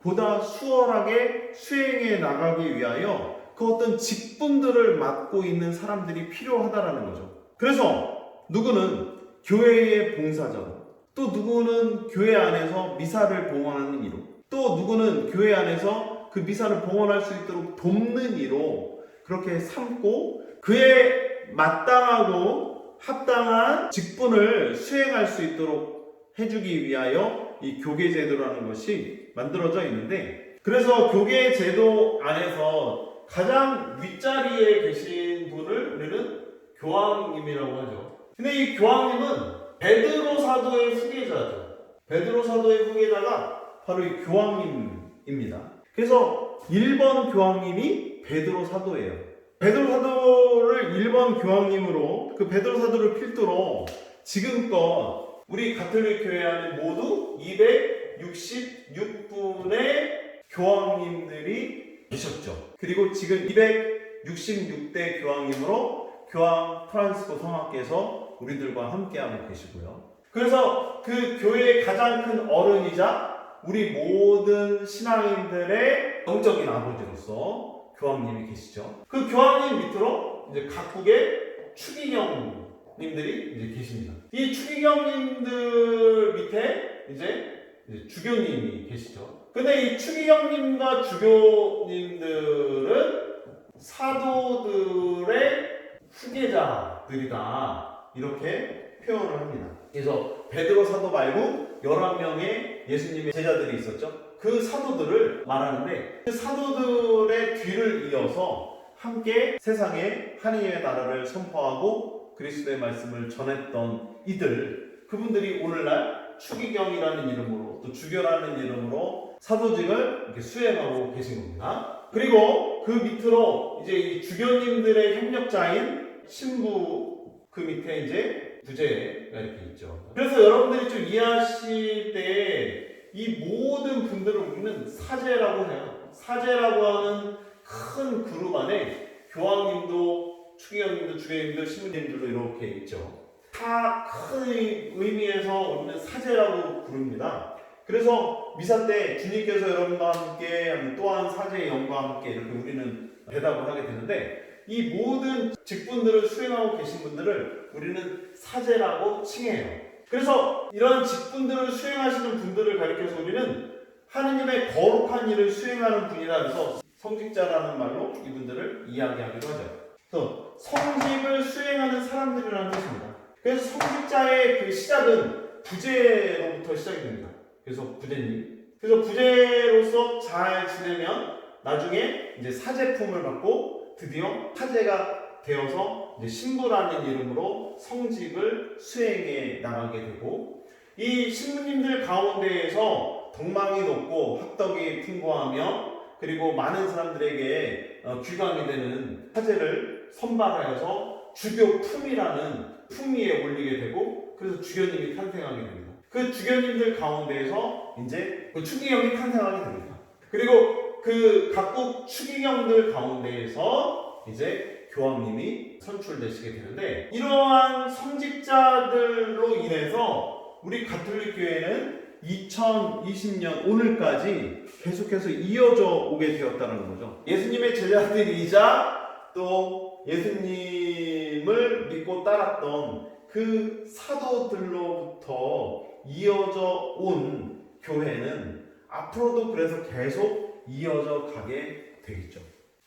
보다 수월하게 수행해 나가기 위하여 그 어떤 직분들을 맡고 있는 사람들이 필요하다라는 거죠. 그래서 누구는 교회의 봉사자로 또 누구는 교회 안에서 미사를 봉헌하는 이로 또 누구는 교회 안에서 그 미사를 봉헌할 수 있도록 돕는 이로 그렇게 삼고 그에 마땅하고 합당한 직분을 수행할 수 있도록 해주기 위하여 이 교계제도라는 것이 만들어져 있는데 그래서 교계제도 안에서 가장 윗자리에 계신 분을 우리는 교황님이라고 하죠. 근데 이 교황님은 베드로 사도의 후계자죠. 베드로 사도의 후계자가 바로 이 교황님입니다. 그래서 1번 교황님이 베드로 사도예요. 베드로 사도를 1번 교황님으로 그 베드로 사도를 필두로 지금껏 우리 가톨릭 교회 안에 모두 266분의 교황님들이 계셨죠. 그리고 지금 266대 교황님으로 교황 프란시스코 성하께서 우리들과 함께하고 계시고요. 그래서 그 교회의 가장 큰 어른이자 우리 모든 신앙인들의 영적인 아버지로서 교황님이 계시죠. 그 교황님 밑으로 이제 각국의 추기경님들이 이제 계십니다. 이 추기경님들 밑에 이제 주교님이 계시죠. 근데 이 추기경님과 주교님들은 사도들의 후계자들이다 이렇게 표현을 합니다. 그래서 베드로 사도 말고 11명의 예수님의 제자들이 있었죠. 그 사도들을 말하는데 그 사도들의 뒤를 이어서 함께 세상에 하느님의 나라를 선포하고 그리스도의 말씀을 전했던 이들 그분들이 오늘날 추기경이라는 이름으로 또 주교라는 이름으로 사도직을 이렇게 수행하고 계신 겁니다. 그리고 그 밑으로 이제 이 주교님들의 협력자인 신부 그 밑에 이제 부제가 이렇게 있죠. 그래서 여러분들이 좀 이해하실 때 이 모든 분들을 우리는 사제라고 해요. 사제라고 하는 큰 그룹 안에 교황님도, 추기경님도, 주교님도, 신부님들도 이렇게 있죠. 다 큰 의미에서 우리는 사제라고 부릅니다. 그래서 미사 때 주님께서 여러분과 함께 또한 사제의 영과 함께 이렇게 우리는 대답을 하게 되는데 이 모든 직분들을 수행하고 계신 분들을 우리는 사제라고 칭해요. 그래서 이런 직분들을 수행하시는 분들을 가리켜서 우리는 하느님의 거룩한 일을 수행하는 분이라 해서 성직자라는 말로 이분들을 이야기하기도 하죠. 그래서 성직을 수행하는 사람들이라는 뜻입니다. 그래서 성직자의 그 시작은 부제로부터 시작이 됩니다. 그래서 부제님. 그래서 부제로서 잘 지내면 나중에 이제 사제품을 받고 드디어 사제가 되어서 이제 신부라는 이름으로 성직을 수행해 나가게 되고 이 신부님들 가운데에서 덕망이 높고 학덕이 풍부하며 그리고 많은 사람들에게 귀감이 되는 사제를 선발하여서 주교 품이라는 품위에 올리게 되고 그래서 주교님이 탄생하게 됩니다. 그 주교님들 가운데에서 이제 그 추기경이 탄생하게 됩니다. 그리고 그 각국 추기경들 가운데에서 이제 교황님이 선출되시게 되는데 이러한 성직자들로 인해서 우리 가톨릭 교회는 2020년 오늘까지 계속해서 이어져 오게 되었다는 거죠. 예수님의 제자들이자 또 예수님을 믿고 따랐던 그 사도들로부터 이어져 온 교회는 앞으로도 그래서 계속 이어져 가게 되겠죠.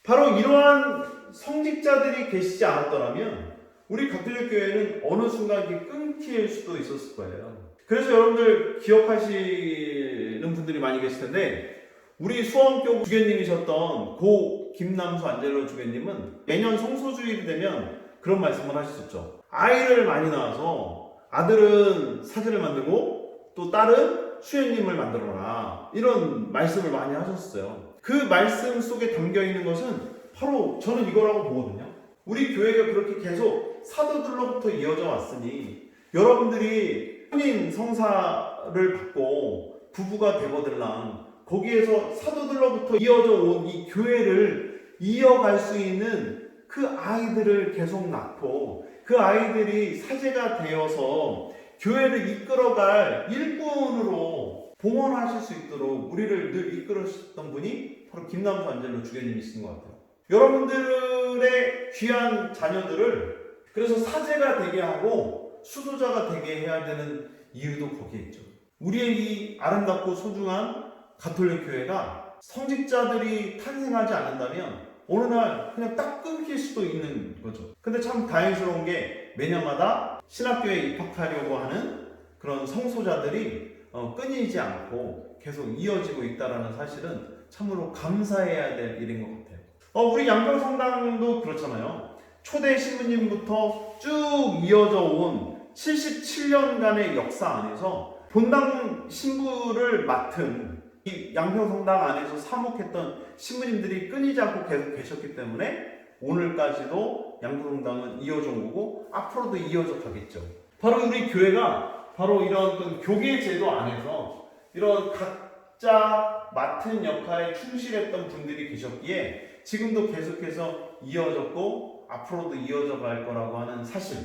바로 이러한 성직자들이 계시지 않았더라면 우리 가톨릭 교회는 어느 순간 끊길 수도 있었을 거예요. 그래서 여러분들 기억하시는 분들이 많이 계실 텐데 우리 수원교 주교님이셨던 고 김남수 안젤로 주교님은 매년 성소주일이 되면 그런 말씀을 하셨었죠. 아이를 많이 낳아서 아들은 사제를 만들고 또 딸은 수녀님을 만들어라 이런 말씀을 많이 하셨어요. 그 말씀 속에 담겨있는 것은 바로 저는 이거라고 보거든요. 우리 교회가 그렇게 계속 사도들로부터 이어져 왔으니 여러분들이 혼인 성사를 받고 부부가 되거들랑 거기에서 사도들로부터 이어져 온 이 교회를 이어갈 수 있는 그 아이들을 계속 낳고 그 아이들이 사제가 되어서 교회를 이끌어갈 일꾼으로 봉헌하실 수 있도록 우리를 늘 이끌으셨던 분이 바로 김남수 안젤로 주교님이신 것 같아요. 여러분들의 귀한 자녀들을 그래서 사제가 되게 하고 수도자가 되게 해야 되는 이유도 거기에 있죠. 우리의 이 아름답고 소중한 가톨릭 교회가 성직자들이 탄생하지 않는다면 어느 날 그냥 딱 끊길 수도 있는 거죠. 근데 참 다행스러운 게 매년마다 신학교에 입학하려고 하는 그런 성소자들이 끊이지 않고 계속 이어지고 있다는 사실은 참으로 감사해야 될 일인 것 같아요. 우리 양평성당도 그렇잖아요. 초대 신부님부터 쭉 이어져 온 77년간의 역사 안에서 본당 신부를 맡은 이 양평성당 안에서 사목했던 신부님들이 끊이지 않고 계속 계셨기 때문에 오늘까지도 양평성당은 이어져 오고 앞으로도 이어져 가겠죠. 바로 우리 교회가 바로 이런 교계 제도 안에서 이런 각자 맡은 역할에 충실했던 분들이 계셨기에 지금도 계속해서 이어졌고 앞으로도 이어져 갈 거라고 하는 사실,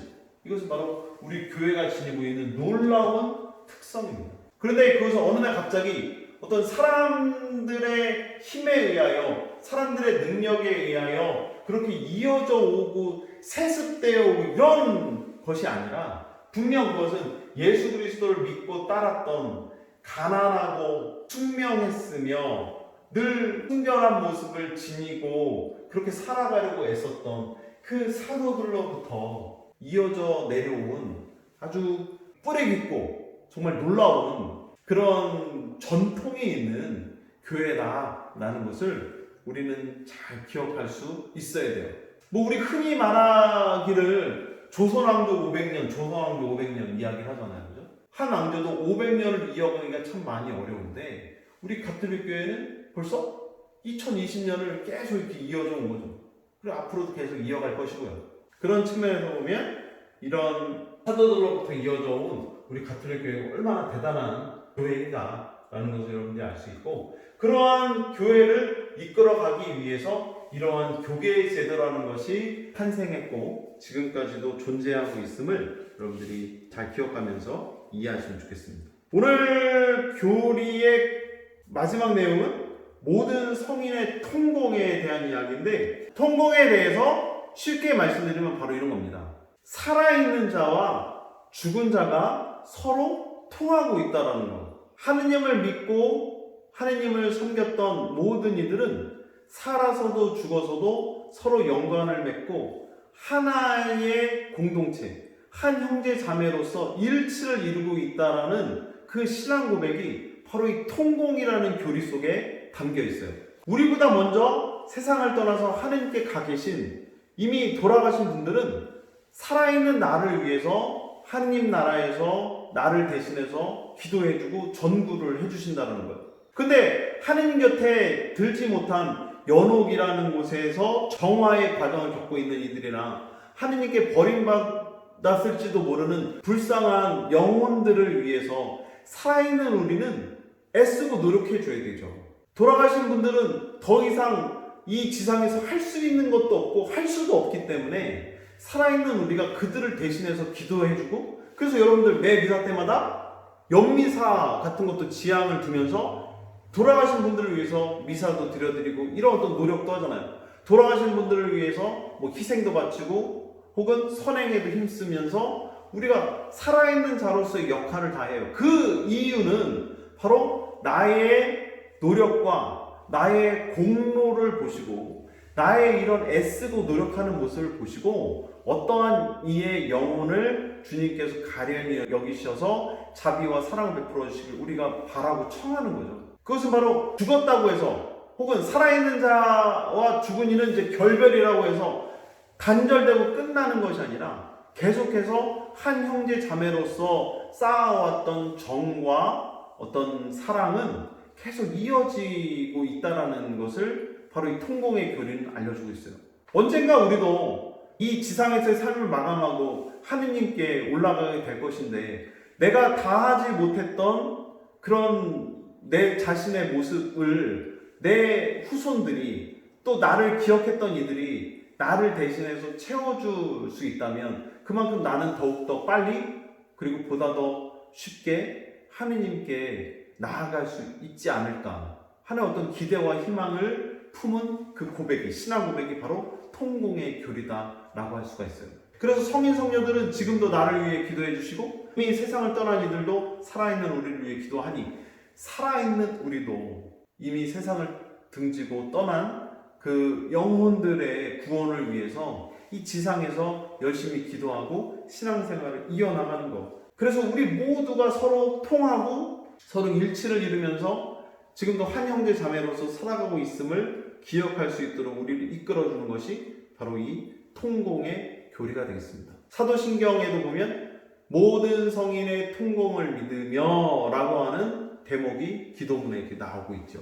이것은 바로 우리 교회가 지니고 있는 놀라운 특성입니다. 그런데 그것은 어느 날 갑자기 어떤 사람들의 힘에 의하여 사람들의 능력에 의하여 그렇게 이어져 오고 세습되어 오고 이런 것이 아니라 분명 그것은 예수 그리스도를 믿고 따랐던 가난하고 순명했으며 늘 순결한 모습을 지니고 그렇게 살아가려고 애썼던 그 사도들로부터 이어져 내려온 아주 뿌리 깊고 정말 놀라운 그런 전통이 있는 교회다라는 것을 우리는 잘 기억할 수 있어야 돼요. 우리 흔히 말하기를 조선왕조 500년, 조선왕조 500년 이야기를 하잖아요. 그죠? 한 왕조도 500년을 이어가기가 참 많이 어려운데 우리 가톨릭 교회는 벌써 2020년을 계속 이렇게 이어져 온 거죠. 그리고 앞으로도 계속 이어갈 것이고요. 그런 측면에서 보면 이런 사도들로부터 이어져 온 우리 가톨릭 교회가 얼마나 대단한 교회인가라는 것을 여러분들이 알 수 있고, 그러한 교회를 이끌어가기 위해서 이러한 교계 제도라는 것이 탄생했고 지금까지도 존재하고 있음을 여러분들이 잘 기억하면서 이해하시면 좋겠습니다. 오늘 교리의 마지막 내용은 모든 성인의 통공에 대한 이야기인데, 통공에 대해서 쉽게 말씀드리면 바로 이런 겁니다. 살아있는 자와 죽은 자가 서로 통하고 있다는 것. 하느님을 믿고 하느님을 섬겼던 모든 이들은 살아서도 죽어서도 서로 연관을 맺고 하나의 공동체, 한 형제 자매로서 일치를 이루고 있다라는 그 신앙 고백이 바로 이 통공이라는 교리 속에 담겨 있어요. 우리보다 먼저 세상을 떠나서 하느님께 가 계신 이미 돌아가신 분들은 살아있는 나를 위해서 하느님 나라에서 나를 대신해서 기도해주고 전구를 해주신다는 거예요. 근데 하느님 곁에 들지 못한 연옥이라는 곳에서 정화의 과정을 겪고 있는 이들이나 하느님께 버림받았을지도 모르는 불쌍한 영혼들을 위해서 살아있는 우리는 애쓰고 노력해 줘야 되죠. 돌아가신 분들은 더 이상 이 지상에서 할 수 있는 것도 없고 할 수도 없기 때문에 살아있는 우리가 그들을 대신해서 기도해주고, 그래서 여러분들 매 미사 때마다 연미사 같은 것도 지향을 두면서 돌아가신 분들을 위해서 미사도 드려드리고 이런 어떤 노력도 하잖아요. 돌아가신 분들을 위해서 뭐 희생도 바치고 혹은 선행에도 힘쓰면서 우리가 살아있는 자로서의 역할을 다해요. 그 이유는 바로 나의 노력과 나의 공로를 보시고 나의 이런 애쓰고 노력하는 모습을 보시고 어떠한 이의 영혼을 주님께서 가련히 여기셔서 자비와 사랑을 베풀어 주시길 우리가 바라고 청하는 거죠. 그것은 바로 죽었다고 해서 혹은 살아있는 자와 죽은 이는 이제 결별이라고 해서 단절되고 끝나는 것이 아니라 계속해서 한 형제 자매로서 쌓아왔던 정과 어떤 사랑은 계속 이어지고 있다는 것을 바로 이 통공의 교리는 알려주고 있어요. 언젠가 우리도 이 지상에서의 삶을 마감하고 하느님께 올라가게 될 것인데, 내가 다 하지 못했던 그런 내 자신의 모습을 내 후손들이, 또 나를 기억했던 이들이 나를 대신해서 채워줄 수 있다면 그만큼 나는 더욱더 빨리 그리고 보다 더 쉽게 하느님께 나아갈 수 있지 않을까 하는 어떤 기대와 희망을 품은 그 고백이, 신앙 고백이 바로 통공의 교리다 라고 할 수가 있어요. 그래서 성인 성녀들은 지금도 나를 위해 기도해 주시고 이미 세상을 떠난 이들도 살아있는 우리를 위해 기도하니, 살아있는 우리도 이미 세상을 등지고 떠난 그 영혼들의 구원을 위해서 이 지상에서 열심히 기도하고 신앙생활을 이어나가는 것. 그래서 우리 모두가 서로 통하고 서로 일치를 이루면서 지금도 한 형제 자매로서 살아가고 있음을 기억할 수 있도록 우리를 이끌어주는 것이 바로 이 통공의 교리가 되겠습니다. 사도신경에도 보면 모든 성인의 통공을 믿으며 라고 하는 대목이 기도문에 이렇게 나오고 있죠.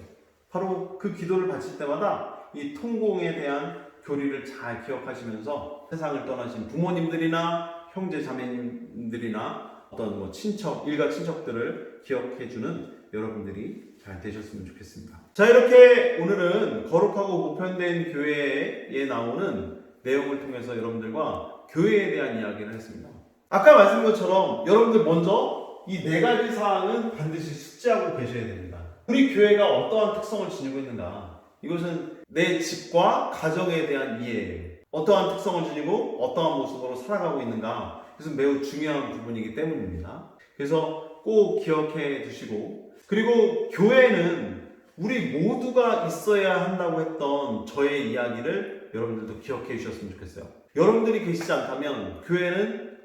바로 그 기도를 바칠 때마다 이 통공에 대한 교리를 잘 기억하시면서 세상을 떠나신 부모님들이나 형제 자매님들이나 어떤 뭐 친척, 일가 친척들을 기억해주는 여러분들이 잘 되셨으면 좋겠습니다. 자, 이렇게 오늘은 거룩하고 보편된 교회에 나오는 내용을 통해서 여러분들과 교회에 대한 이야기를 했습니다. 아까 말씀드린 것처럼 여러분들 먼저 이 네 가지 사항은 반드시 숙지하고 계셔야 됩니다. 우리 교회가 어떠한 특성을 지니고 있는가, 이것은 내 집과 가정에 대한 이해예요. 어떠한 특성을 지니고 어떠한 모습으로 살아가고 있는가, 이것은 매우 중요한 부분이기 때문입니다. 그래서 꼭 기억해 두시고, 그리고 교회는 우리 모두가 있어야 한다고 했던 저의 이야기를 여러분들도 기억해 주셨으면 좋겠어요. 여러분들이 계시지 않다면 교회는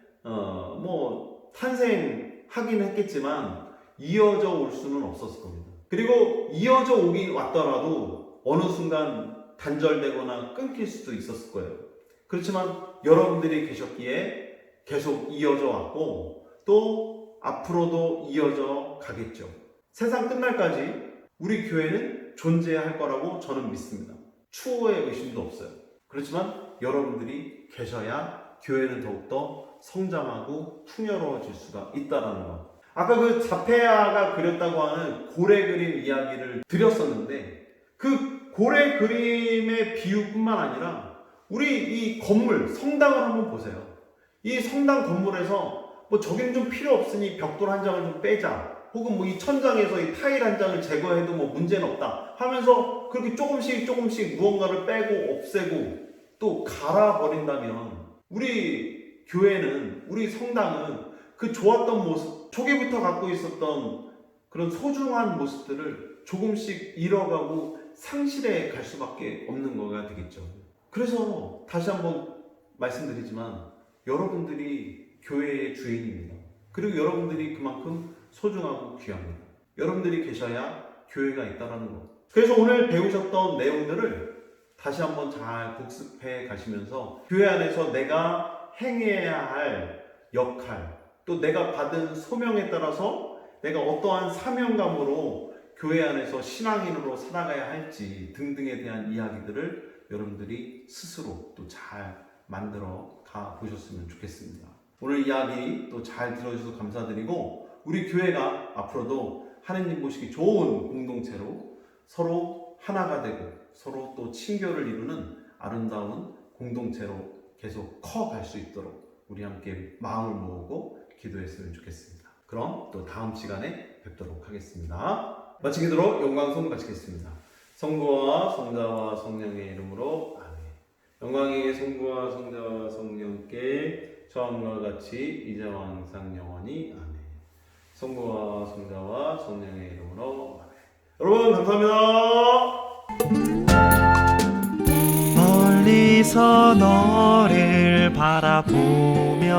탄생하긴 했겠지만 이어져 올 수는 없었을 겁니다. 그리고 이어져 오긴 왔더라도 어느 순간 단절되거나 끊길 수도 있었을 거예요. 그렇지만 여러분들이 계셨기에 계속 이어져 왔고 또 앞으로도 이어져 가겠죠. 세상 끝날까지 우리 교회는 존재할 거라고 저는 믿습니다. 추호의 의심도 없어요. 그렇지만 여러분들이 계셔야 교회는 더욱더 성장하고 풍요로워질 수가 있다는 것. 아까 그 자페아가 그렸다고 하는 고래 그림 이야기를 드렸었는데, 그 고래 그림의 비유뿐만 아니라 우리 이 건물, 성당을 한번 보세요. 이 성당 건물에서 저기는 좀 필요 없으니 벽돌 한 장을 좀 빼자, 혹은 이 천장에서 이 타일 한 장을 제거해도 문제는 없다 하면서 그렇게 조금씩 무언가를 빼고 없애고 또 갈아버린다면, 우리 교회는, 우리 성당은 그 좋았던 모습, 초기부터 갖고 있었던 그런 소중한 모습들을 조금씩 잃어가고 상실해 갈 수밖에 없는 거가 되겠죠. 그래서 다시 한번 말씀드리지만 여러분들이 교회의 주인입니다. 그리고 여러분들이 그만큼 소중하고 귀합니다. 여러분들이 계셔야 교회가 있다는 것. 그래서 오늘 배우셨던 내용들을 다시 한번 잘 복습해 가시면서 교회 안에서 내가 행해야 할 역할, 또 내가 받은 소명에 따라서 내가 어떠한 사명감으로 교회 안에서 신앙인으로 살아가야 할지 등등에 대한 이야기들을 여러분들이 스스로 또 잘 만들어 가 보셨으면 좋겠습니다. 오늘 이야기 또 잘 들어주셔서 감사드리고, 우리 교회가 앞으로도 하느님 보시기 좋은 공동체로 서로 하나가 되고 서로 또 친교를 이루는 아름다운 공동체로 계속 커갈 수 있도록 우리 함께 마음을 모으고 기도했으면 좋겠습니다. 그럼 또 다음 시간에 뵙도록 하겠습니다. 마친 기도로 영광송 바치겠습니다. 성부와 성자와 성령의 이름으로 아멘. 영광이 성부와 성자와 성령께 처음과 같이 이제와 항상 영원히 아멘. 성부와 성자와 성령의 이름으로 아멘. 여러분 감사합니다. 멀리서 너를 바라보며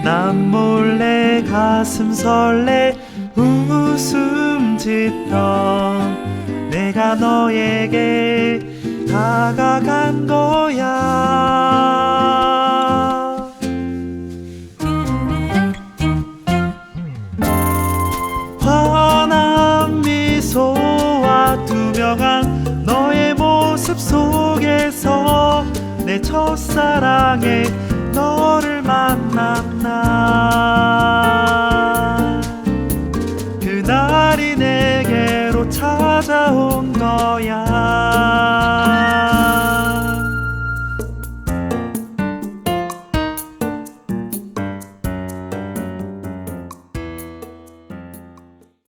난 몰래 가슴 설레 웃음 짓던 내가 너에게 다가간 거야. 환한 미소와 투명한 너의 모습 속에서 내 첫사랑에 너를 만난